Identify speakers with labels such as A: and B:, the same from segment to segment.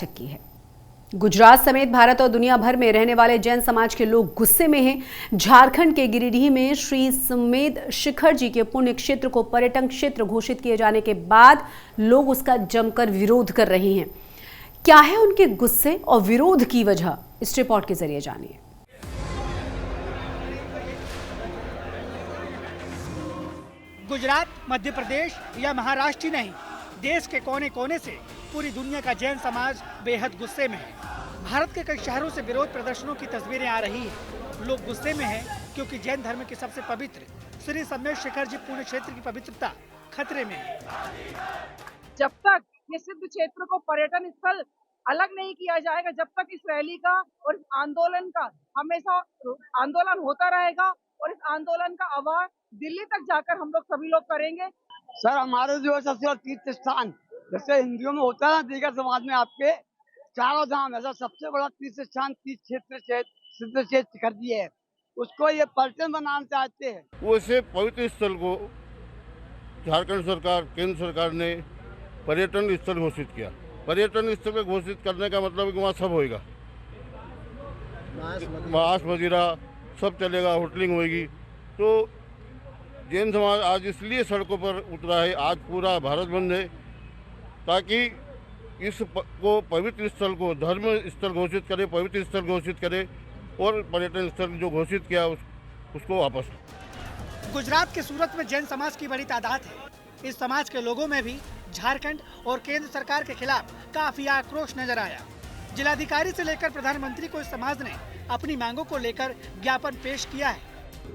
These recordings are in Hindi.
A: की है। गुजरात समेत भारत और दुनिया भर में रहने वाले जैन समाज के लोग गुस्से में हैं। झारखंड के गिरिडीह में श्री समेत शिखर जी के पुण्य क्षेत्र को पर्यटन क्षेत्र घोषित किए जाने के बाद लोग उसका जमकर विरोध कर रहे हैं। क्या है उनके गुस्से और विरोध की वजह, इस रिपोर्ट के जरिए जानिए।
B: गुजरात, मध्य प्रदेश या महाराष्ट्र ही नहीं, देश के कोने कोने से पूरी दुनिया का जैन समाज बेहद गुस्से में है। भारत के कई शहरों से विरोध प्रदर्शनों की तस्वीरें आ रही हैं। लोग गुस्से में हैं क्योंकि जैन धर्म के सबसे पवित्र श्री समेत शिखर जी पुण्य क्षेत्र की पवित्रता खतरे में है।
C: जब तक ये सिद्ध क्षेत्र को पर्यटन स्थल अलग नहीं किया जाएगा, जब तक इस रैली का और इस आंदोलन का हमेशा आंदोलन होता रहेगा और इस आंदोलन का आवाज दिल्ली तक जाकर हम लोग सभी लोग करेंगे।
D: सर, हमारे जो है सबसे बड़ा तीर्थ स्थान, जैसे हिंदुओं में होता है ना, दीगर समाज में आपके चारों धाम, ऐसा सबसे बड़ा तीर्थ स्थान तीर्थ क्षेत्र सिद्ध क्षेत्र कर दिए है। उसको ये पर्यटन बनाना चाहते हैं।
E: वैसे पवित्र स्थल को झारखंड सरकार, केंद्र सरकार ने पर्यटन स्थल घोषित किया। पर्यटन स्थल को घोषित करने का मतलब है कि वहाँ सब होएगा, मांस मदिरा सब चलेगा, होटलिंग होगी। तो जैन समाज आज इसलिए सड़कों पर उतरा है, आज पूरा भारत बंद है, ताकि को पवित्र स्थल को धर्म स्थल घोषित करे, पवित्र स्थल घोषित करे और पर्यटन स्थल जो घोषित किया उसको वापस।
B: गुजरात के सूरत में जैन समाज की बड़ी तादाद है। इस समाज के लोगों में भी झारखंड और केंद्र सरकार के खिलाफ काफी आक्रोश नजर आया। जिलाधिकारी से लेकर प्रधानमंत्री को इस समाज ने अपनी मांगों को लेकर ज्ञापन पेश किया है।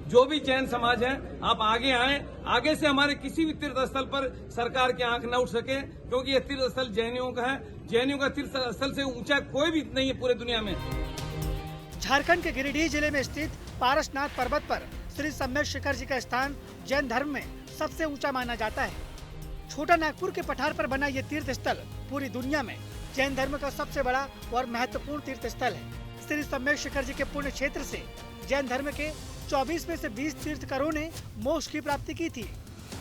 F: जो भी जैन समाज है, आप आगे आए, आगे से हमारे किसी भी तीर्थ स्थल पर सरकार की आंख न उठ सके, क्योंकि ये तीर्थ स्थल जैनियों का है। जैनियों का तीर्थ स्थल से ऊंचा कोई भी नहीं है पूरे दुनिया में।
B: झारखंड के गिरिडीह जिले में स्थित पारसनाथ पर्वत पर श्री समेत शिखर जी का स्थान जैन धर्म में सबसे ऊंचा माना जाता है। छोटा नागपुर के पठार पर बना ये तीर्थ स्थल पूरी दुनिया में जैन धर्म का सबसे बड़ा और महत्वपूर्ण तीर्थ स्थल है। श्री समेत शिखर जी के पुण्य क्षेत्र से जैन धर्म के 24 में से 20 तीर्थंकरों ने मोक्ष की प्राप्ति की थी।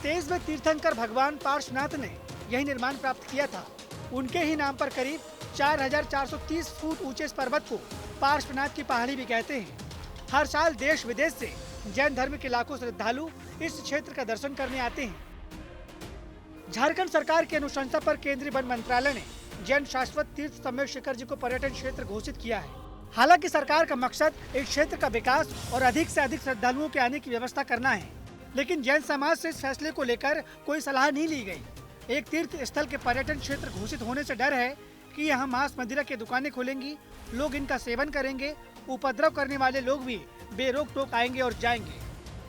B: 23वें तीर्थंकर भगवान पार्श्वनाथ ने यही निर्माण प्राप्त किया था। उनके ही नाम पर करीब 4430 फुट ऊंचे इस पर्वत को पार्श्वनाथ की पहाड़ी भी कहते हैं। हर साल देश विदेश से जैन धर्म के लाखों श्रद्धालु इस क्षेत्र का दर्शन करने आते हैं। झारखंड सरकार की अनुशंसा पर केंद्रीय वन मंत्रालय ने जैन शाश्वत तीर्थ समेत शिखर जी को पर्यटन क्षेत्र घोषित किया है। हालांकि सरकार का मकसद इस क्षेत्र का विकास और अधिक से अधिक श्रद्धालुओं के आने की व्यवस्था करना है, लेकिन जैन समाज से इस फैसले को लेकर कोई सलाह नहीं ली गई। एक तीर्थ स्थल के पर्यटन क्षेत्र घोषित होने से डर है कि यहाँ मांस मदिरा की दुकानें खुलेंगी, लोग इनका सेवन करेंगे, उपद्रव करने वाले लोग भी बेरोक टोक आएंगे और जाएंगे।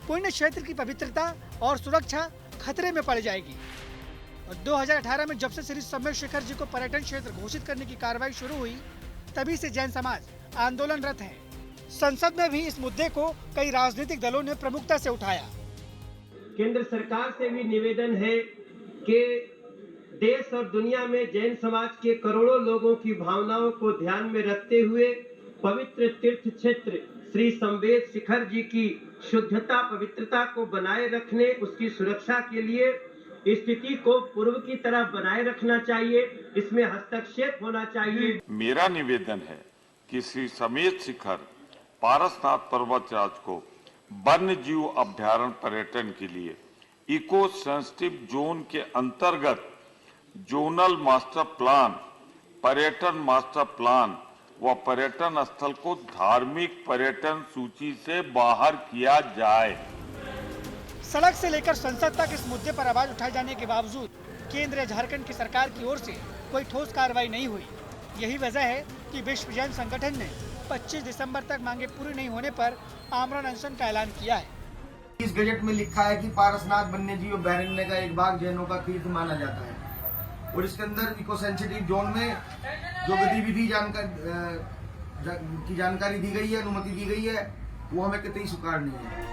B: पुण्य क्षेत्र की पवित्रता और सुरक्षा खतरे में पड़ जाएगी। और 2018 में जब से श्री समेत शिखर जी को पर्यटन क्षेत्र घोषित करने की कार्रवाई शुरू हुई, तभी से जैन समाज आंदोलनरत है। संसद में भी इस मुद्दे को कई राजनीतिक दलों ने प्रमुखता से उठाया।
G: केंद्र सरकार से भी निवेदन है कि देश और दुनिया में जैन समाज के करोड़ों लोगों की भावनाओं को ध्यान में रखते हुए पवित्र तीर्थ क्षेत्र श्री समेत शिखर जी की शुद्धता, पवित्रता को बनाए रखने, उसकी सुरक्षा के लिए स्थिति को पूर्व की तरह बनाए रखना चाहिए, इसमें हस्तक्षेप होना चाहिए।
H: मेरा निवेदन है कि श्री समेत शिखर पारसनाथ पर्वतराज को वन्य जीव अभ्यारण्य पर्यटन के लिए इको सेंसिटिव जोन के अंतर्गत जोनल मास्टर प्लान, पर्यटन मास्टर प्लान व पर्यटन स्थल को धार्मिक पर्यटन सूची से बाहर किया जाए।
B: सड़क से लेकर संसद तक इस मुद्दे पर आवाज उठाए जाने के बावजूद केंद्र या झारखंड की सरकार की ओर से कोई ठोस कार्रवाई नहीं हुई। यही वजह है कि विश्व जैन संगठन ने 25 दिसंबर तक मांगे पूरी नहीं होने पर आमरण अनशन का ऐलान किया है।
I: इस गजट में लिखा है कि पारसनाथ वन्य जीव अभ्यारण्य का एक भाग जैनों का तीर्थ माना जाता है और इसके अंदर इको सेंसिटिव जोन में जो गतिविधि जानकारी दी गई है, अनुमति दी गई है, वो हमें कतई स्वीकार नहीं है।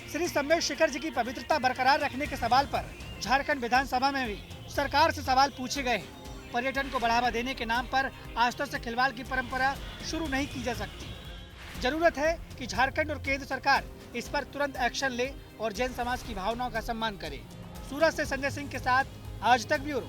B: श्री समेत शिखर जी की पवित्रता बरकरार रखने के सवाल पर झारखंड विधानसभा में भी सरकार से सवाल पूछे गए। पर्यटन को बढ़ावा देने के नाम पर आस्था से खिलवाड़ की परंपरा शुरू नहीं की जा सकती। जरूरत है कि झारखंड और केंद्र सरकार इस पर तुरंत एक्शन ले और जैन समाज की भावनाओं का सम्मान करे। सूरत से संजय सिंह के साथ आज तक ब्यूरो।